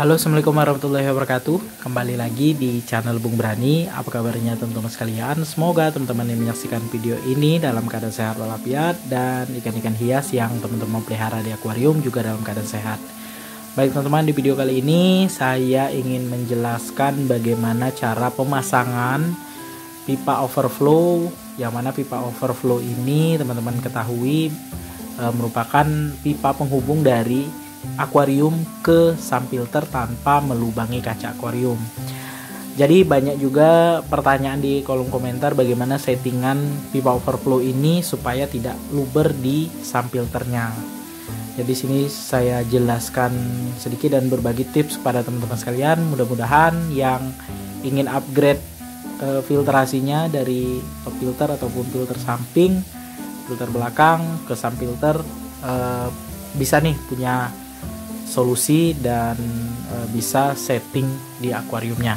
Halo, assalamualaikum warahmatullahi wabarakatuh. Kembali lagi di channel Bung Brani. Apa kabarnya teman-teman sekalian? Semoga teman-teman yang menyaksikan video ini dalam keadaan sehat walafiat, dan ikan-ikan hias yang teman-teman pelihara di akuarium juga dalam keadaan sehat. Baik teman-teman, di video kali ini saya ingin menjelaskan bagaimana cara pemasangan pipa overflow. Yang mana pipa overflow ini teman-teman ketahui merupakan pipa penghubung dari akuarium ke subfilter tanpa melubangi kaca akuarium. Jadi banyak juga pertanyaan di kolom komentar bagaimana settingan pipa overflow ini supaya tidak luber di subfilternya. Jadi sini saya jelaskan sedikit dan berbagi tips kepada teman-teman sekalian. Mudah-mudahan yang ingin upgrade filtrasinya dari top filter ataupun filter samping, filter belakang ke subfilter bisa nih punya solusi dan bisa setting di akuariumnya.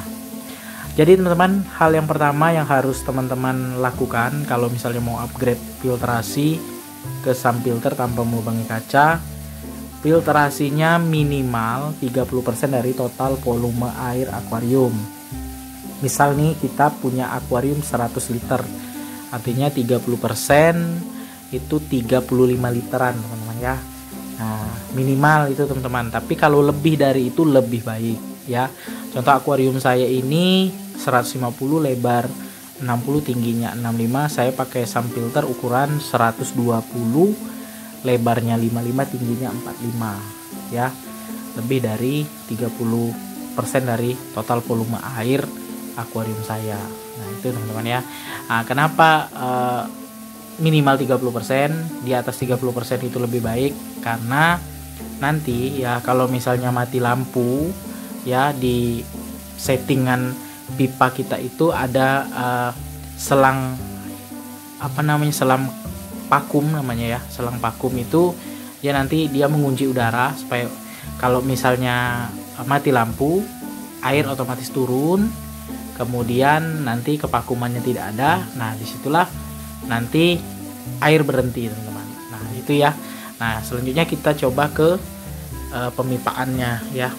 Jadi teman-teman, hal yang pertama yang harus teman-teman lakukan kalau misalnya mau upgrade filtrasi ke subfilter tanpa melubangi kaca, filtrasinya minimal 30% dari total volume air akuarium. Misal nih kita punya akuarium 100 liter, artinya 30% itu 35 literan teman-teman ya. Nah, minimal itu teman-teman. Tapi kalau lebih dari itu lebih baik ya. Contoh akuarium saya ini 150, lebar 60, tingginya 65. Saya pakai subfilter ukuran 120, lebarnya 55, tingginya 45 ya. Lebih dari 30% dari total volume air akuarium saya. Nah, itu teman-teman ya. Nah, kenapa minimal 30%, di atas 30% itu lebih baik, karena nanti ya kalau misalnya mati lampu ya, di settingan pipa kita itu ada selang selang vakum namanya ya. Selang vakum itu ya nanti dia mengunci udara supaya kalau misalnya mati lampu, air otomatis turun, kemudian nanti kevakumannya tidak ada. Nah, disitulah nanti air berhenti teman-teman. Nah itu ya. Nah selanjutnya kita coba ke pemipaannya ya,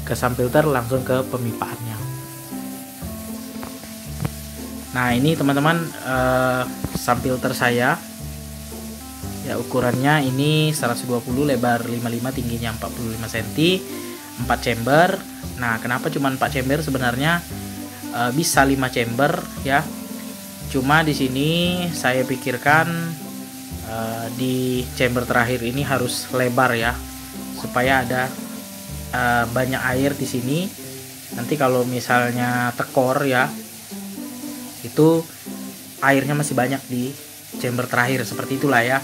ke subfilter langsung ke pemipaannya. Nah ini teman-teman subfilter saya ya, ukurannya ini 120, lebar 55, tingginya 45 cm, 4 chamber. Nah kenapa cuma 4 chamber? Sebenarnya bisa 5 chamber ya. Cuma di sini saya pikirkan di chamber terakhir ini harus lebar ya, supaya ada banyak air di sini. Nanti kalau misalnya tekor ya, itu airnya masih banyak di chamber terakhir, seperti itulah ya.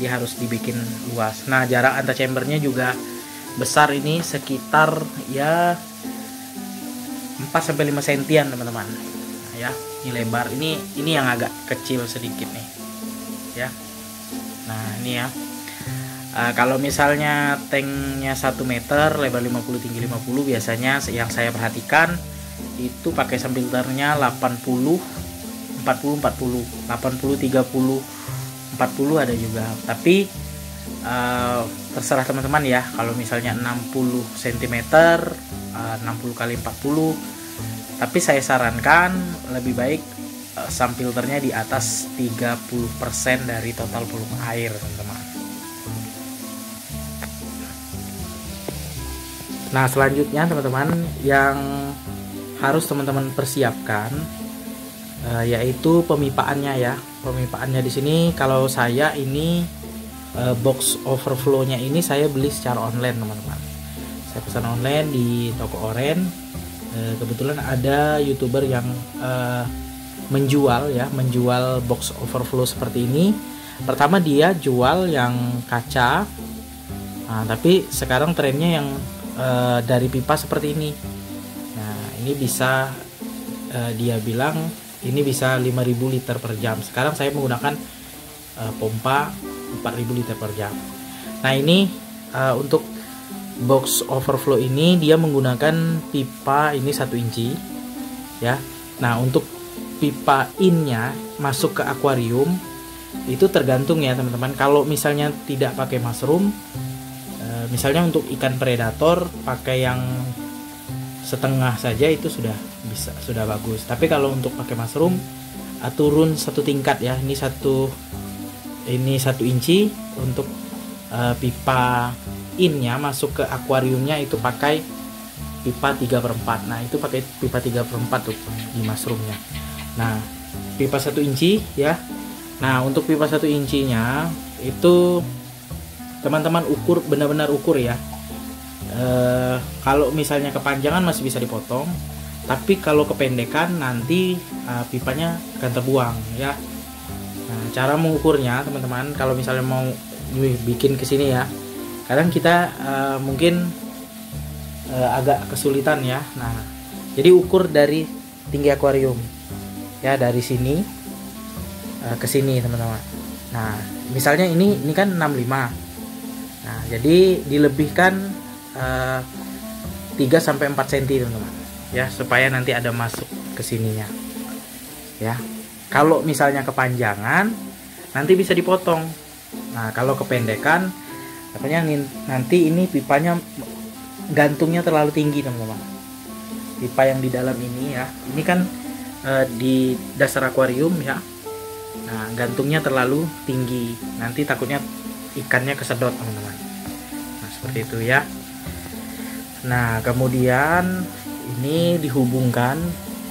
Dia harus dibikin luas. Nah jarak antar chambernya juga besar, ini sekitar ya 4-5 sentian teman-teman. Nah, ya. Ini lebar, ini yang agak kecil sedikit nih ya. Nah ini ya, kalau misalnya tanknya 1 meter, lebar 50, tinggi 50, biasanya yang saya perhatikan itu pakai subfilternya 80 40 40, 80 30 40 ada juga. Tapi terserah teman-teman ya. Kalau misalnya 60 cm 60 kali 40, tapi saya sarankan lebih baik subfilternya di atas 30% dari total volume air teman-teman. Nah selanjutnya teman-teman yang harus teman-teman persiapkan yaitu pemipaannya ya. Pemipaannya di sini kalau saya ini box overflow-nya ini saya beli secara online teman-teman. Saya pesan online di toko Oren. Kebetulan ada YouTuber yang menjual box overflow seperti ini. Pertama dia jual yang kaca, nah, tapi sekarang trennya yang dari pipa seperti ini. Nah ini bisa dia bilang ini bisa 5000 liter per jam. Sekarang saya menggunakan pompa 4000 liter per jam. Nah ini untuk box overflow ini dia menggunakan pipa ini 1 inci ya. Nah untuk pipa innya masuk ke akuarium itu tergantung ya teman-teman. Kalau misalnya tidak pakai mushroom misalnya untuk ikan predator pakai yang setengah saja itu sudah bisa, sudah bagus. Tapi kalau untuk pakai mushroom turun satu tingkat ya. Ini satu inci untuk pipa innya masuk ke akuariumnya itu pakai pipa 3/4. Nah itu pakai pipa 3/4 tuh di mushroomnya. Nah pipa 1 inci ya. Nah untuk pipa 1 incinya itu teman-teman ukur, benar-benar ukur ya. Kalau misalnya kepanjangan masih bisa dipotong, tapi kalau kependekan nanti pipanya akan terbuang ya. Nah, cara mengukurnya teman-teman, kalau misalnya mau bikin ke sini ya, kadang kita mungkin agak kesulitan ya. Nah jadi ukur dari tinggi akuarium ya, dari sini ke sini teman-teman. Nah misalnya ini kan 65. Nah jadi dilebihkan 3-4 cm teman-teman ya, supaya nanti ada masuk ke sininya ya. Kalau misalnya kepanjangan nanti bisa dipotong. Nah kalau kependekan katanya nanti ini pipanya gantungnya terlalu tinggi teman-teman. Pipa yang di dalam ini ya, ini kan di dasar akuarium ya. Nah gantungnya terlalu tinggi, nanti takutnya ikannya kesedot teman-teman. Nah seperti itu ya. Nah kemudian ini dihubungkan.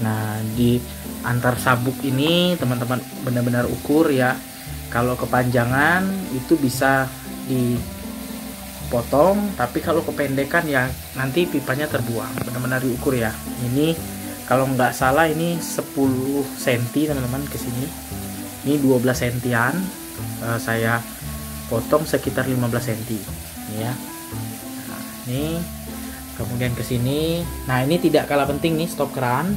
Nah di antar sabuk ini teman-teman benar-benar ukur ya. Kalau kepanjangan itu bisa dipotong, tapi kalau kependekan ya nanti pipanya terbuang. Benar-benar diukur ya. Ini kalau nggak salah ini 10 cm teman-teman ke sini. Ini 12 cm. Saya potong sekitar 15 cm ya. Nah, ini kemudian ke sini. Nah ini tidak kalah penting nih, stop keran.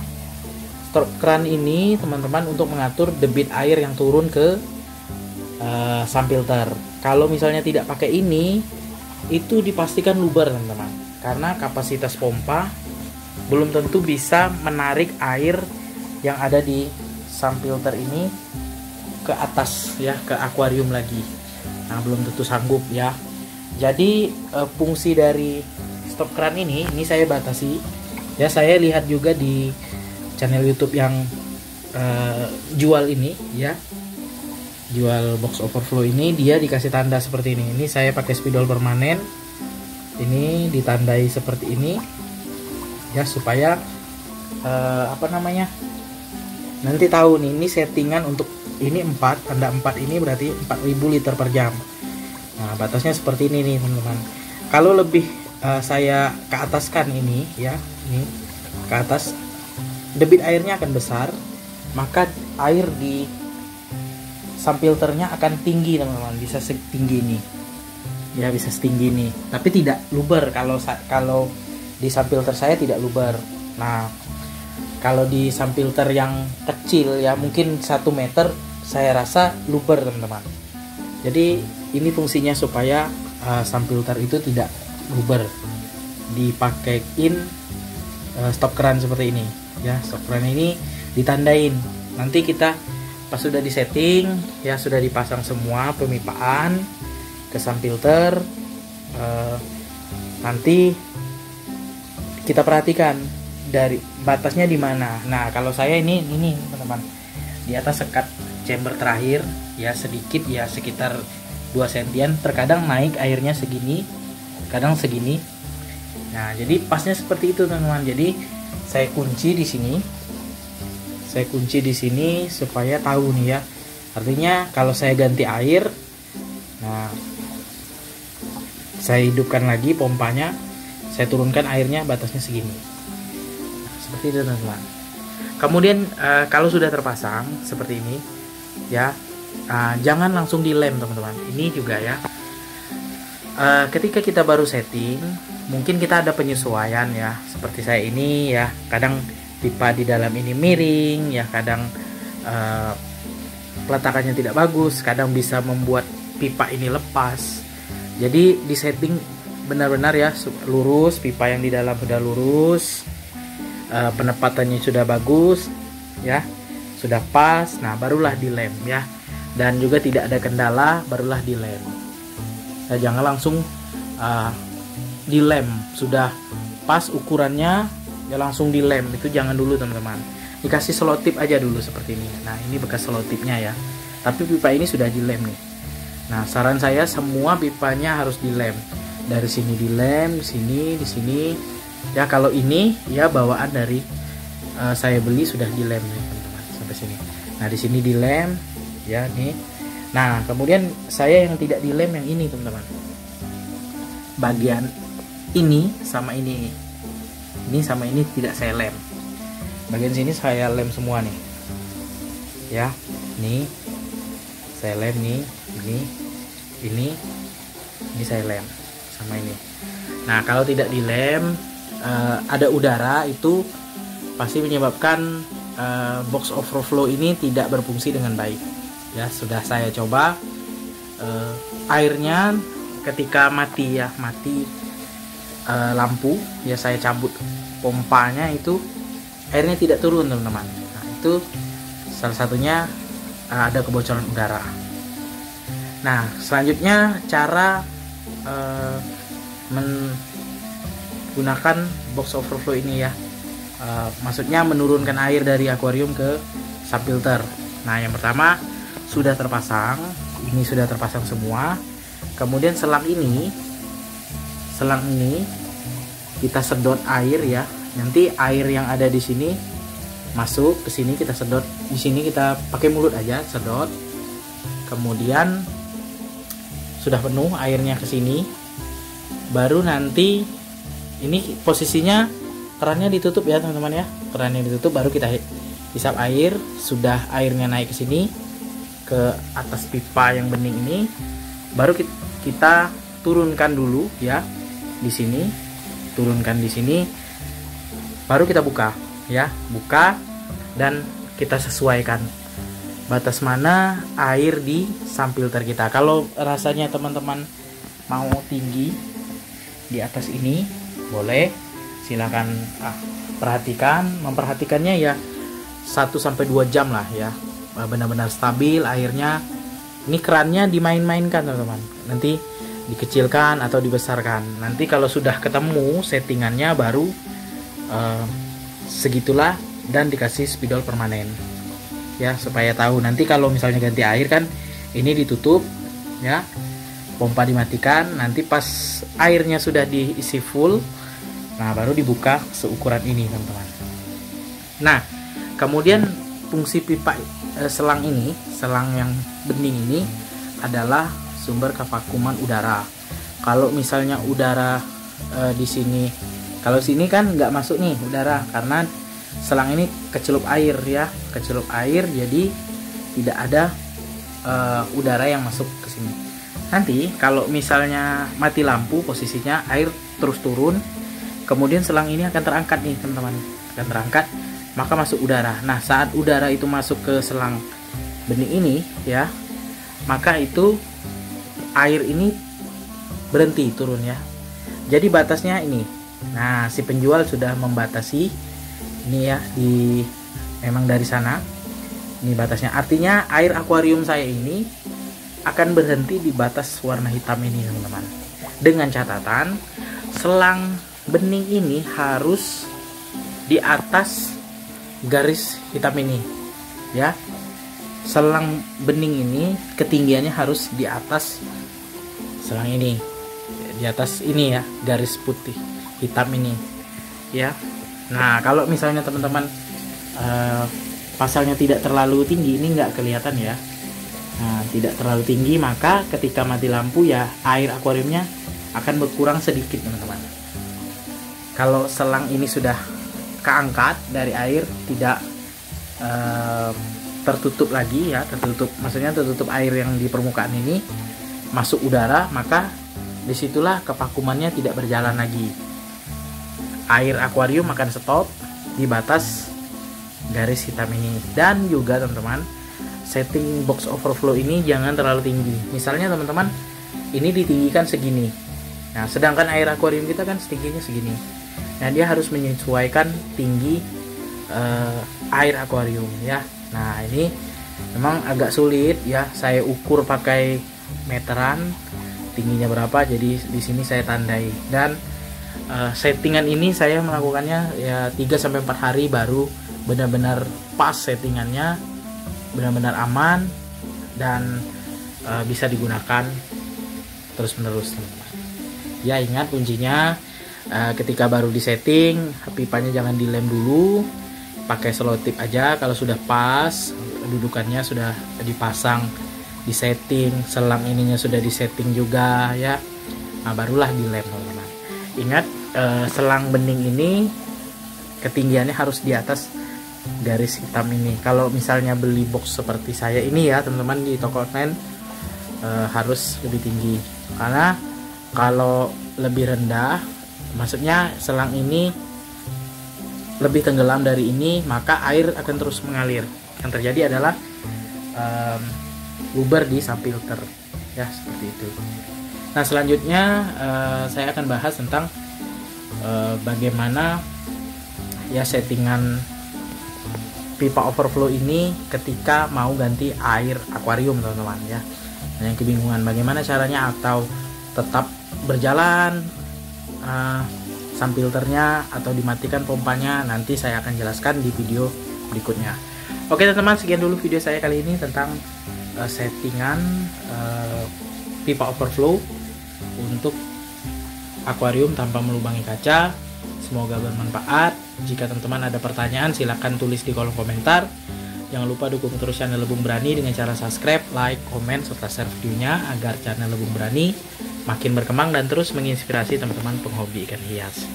Stop keran ini teman-teman untuk mengatur debit air yang turun ke subfilter. Kalau misalnya tidak pakai ini, itu dipastikan luber teman-teman, karena kapasitas pompa belum tentu bisa menarik air yang ada di subfilter ini ke atas ya, ke akuarium lagi. Nah belum tentu sanggup ya. Jadi fungsi dari stop keran ini saya batasi ya. Saya lihat juga di channel YouTube yang jual ini ya, jual box overflow ini, dia dikasih tanda seperti ini. Ini saya pakai spidol permanen, ini ditandai seperti ini ya, supaya nanti tahu nih, ini settingan untuk ini 4, tanda 4 ini berarti 4000 liter per jam. Nah batasnya seperti ini nih teman-teman. Kalau lebih saya ke ataskan ini ya, ini ke atas, debit airnya akan besar, maka air di subfilternya akan tinggi teman-teman, bisa setinggi ini ya, bisa setinggi ini, tapi tidak luber. Kalau di subfilter saya tidak luber. Nah kalau di subfilter yang kecil ya, mungkin 1 meter, saya rasa luber teman-teman. Jadi ini fungsinya supaya subfilter itu tidak luber. Dipakaiin stop keran seperti ini ya. Stop keran ini ditandain. Nanti kita pas sudah disetting ya, sudah dipasang semua pemipaan ke subfilter, nanti kita perhatikan dari batasnya di mana. Nah kalau saya ini teman-teman, di atas sekat chamber terakhir ya, sedikit ya, sekitar 2 sentian. Terkadang naik airnya segini, kadang segini. Nah jadi pasnya seperti itu teman-teman. Jadi saya kunci di sini, supaya tahu nih ya. Artinya kalau saya ganti air, nah saya hidupkan lagi pompanya, saya turunkan airnya, batasnya segini. Nah, seperti itu teman-teman. Kemudian kalau sudah terpasang seperti ini ya, jangan langsung dilem teman-teman. Ini juga ya, ketika kita baru setting, mungkin kita ada penyesuaian ya, seperti saya ini ya, kadang pipa di dalam ini miring ya, kadang peletakannya tidak bagus, kadang bisa membuat pipa ini lepas. Jadi di setting benar-benar ya, lurus, pipa yang di dalam sudah lurus, penempatannya sudah bagus ya, sudah pas. Nah barulah dilem ya, dan juga tidak ada kendala, barulah dilem. Nah, jangan langsung dilem, sudah pas ukurannya ya langsung dilem, itu jangan dulu teman-teman. Dikasih selotip aja dulu seperti ini. Nah ini bekas selotipnya ya, tapi pipa ini sudah dilem nih. Nah saran saya semua pipanya harus dilem, dari sini dilem, di sini ya. Kalau ini ya bawaan dari saya beli sudah dilem nih teman-teman sampai sini. Nah di sini dilem ya nih. Nah kemudian saya yang tidak dilem yang ini teman-teman, bagian ini sama ini sama ini tidak saya lem. Bagian sini saya lem semua nih ya, nih saya lem nih, ini saya lem sama ini. Nah kalau tidak dilem ada udara, itu pasti menyebabkan box overflow ini tidak berfungsi dengan baik ya. Sudah saya coba, airnya ketika mati lampu ya, saya cabut pompanya, itu airnya tidak turun teman-teman. Nah itu salah satunya ada kebocoran udara. Nah selanjutnya cara menggunakan box overflow ini ya, maksudnya menurunkan air dari akuarium ke subfilter. Nah yang pertama sudah terpasang, ini sudah terpasang semua. Kemudian selang ini kita sedot air ya. Nanti air yang ada di sini masuk ke sini, kita sedot di sini, kita pakai mulut aja sedot. Kemudian sudah penuh airnya ke sini, baru nanti ini posisinya kerannya ditutup ya teman-teman ya. Kerannya ditutup, baru kita hisap air. Sudah airnya naik ke sini ke atas pipa yang bening ini, baru kita turunkan dulu ya di sini, turunkan di sini, baru kita buka ya, buka dan kita sesuaikan batas mana air di subfilter kita. Kalau rasanya teman-teman mau tinggi di atas ini boleh, silakan memperhatikannya ya 1-2 jam lah ya, benar-benar stabil airnya. Ini kerannya dimain-mainkan teman-teman, nanti dikecilkan atau dibesarkan. Nanti kalau sudah ketemu settingannya baru segitulah, dan dikasih spidol permanen ya, supaya tahu. Nanti kalau misalnya ganti air kan ini ditutup ya, pompa dimatikan. Nanti pas airnya sudah diisi full, nah baru dibuka seukuran ini teman-teman. Nah kemudian fungsi pipa selang ini, selang yang bening ini adalah sumber kevakuman udara. Kalau misalnya udara di sini, kalau sini kan nggak masuk nih udara, karena selang ini kecelup air ya, kecelup air, jadi tidak ada udara yang masuk ke sini. Nanti kalau misalnya mati lampu posisinya, air terus turun, kemudian selang ini akan terangkat nih teman-teman, akan terangkat, maka masuk udara. Nah saat udara itu masuk ke selang bening ini ya, maka itu air ini berhenti turun ya. Jadi batasnya ini. Nah si penjual sudah membatasi ini ya, memang dari sana ini batasnya. Artinya air akuarium saya ini akan berhenti di batas warna hitam ini teman-teman, dengan catatan selang bening ini harus di atas garis hitam ini ya. Selang bening ini ketinggiannya harus di atas selang ini, di atas ini ya, garis putih hitam ini ya. Nah kalau misalnya teman-teman pasangnya tidak terlalu tinggi, ini nggak kelihatan ya. Nah tidak terlalu tinggi, maka ketika mati lampu ya air akuariumnya akan berkurang sedikit teman-teman. Kalau selang ini sudah keangkat dari air, tidak tertutup lagi ya, maksudnya tertutup air yang di permukaan ini, masuk udara, maka disitulah kevakumannya tidak berjalan lagi. Air akuarium akan stop di batas garis hitam ini. Dan juga teman-teman, setting box overflow ini jangan terlalu tinggi. Misalnya teman-teman ini ditinggikan segini, nah sedangkan air akuarium kita kan tingginya segini. Nah dia harus menyesuaikan tinggi air akuarium ya. Nah ini memang agak sulit ya, saya ukur pakai meteran tingginya berapa, jadi di sini saya tandai. Dan settingan ini saya melakukannya ya 3-4 hari baru benar-benar pas settingannya, benar-benar aman dan bisa digunakan terus menerus, teman-teman. Ya, ingat kuncinya ketika baru disetting, pipanya jangan dilem dulu, pakai selotip aja. Kalau sudah pas dudukannya, sudah dipasang, disetting, selang ininya sudah disetting juga ya, nah barulah dilem, teman-teman. Ingat, selang bening ini ketinggiannya harus di atas garis hitam ini. Kalau misalnya beli box seperti saya ini ya teman-teman, di toko online harus lebih tinggi, karena kalau lebih rendah, maksudnya selang ini lebih tenggelam dari ini, maka air akan terus mengalir. Yang terjadi adalah luber di sub filter ya, seperti itu. Nah, selanjutnya saya akan bahas tentang bagaimana ya settingan pipa overflow ini ketika mau ganti air akuarium, teman-teman ya. Yang kebingungan bagaimana caranya atau tetap berjalan sump filternya atau dimatikan pompanya, nanti saya akan jelaskan di video berikutnya. Oke teman-teman, sekian dulu video saya kali ini tentang settingan pipa overflow untuk akuarium tanpa melubangi kaca. Semoga bermanfaat. Jika teman-teman ada pertanyaan, silahkan tulis di kolom komentar. Jangan lupa dukung terus channel Lebung Berani dengan cara subscribe, like, komen, serta share videonya agar channel Lebung Berani makin berkembang dan terus menginspirasi teman-teman penghobi ikan hias.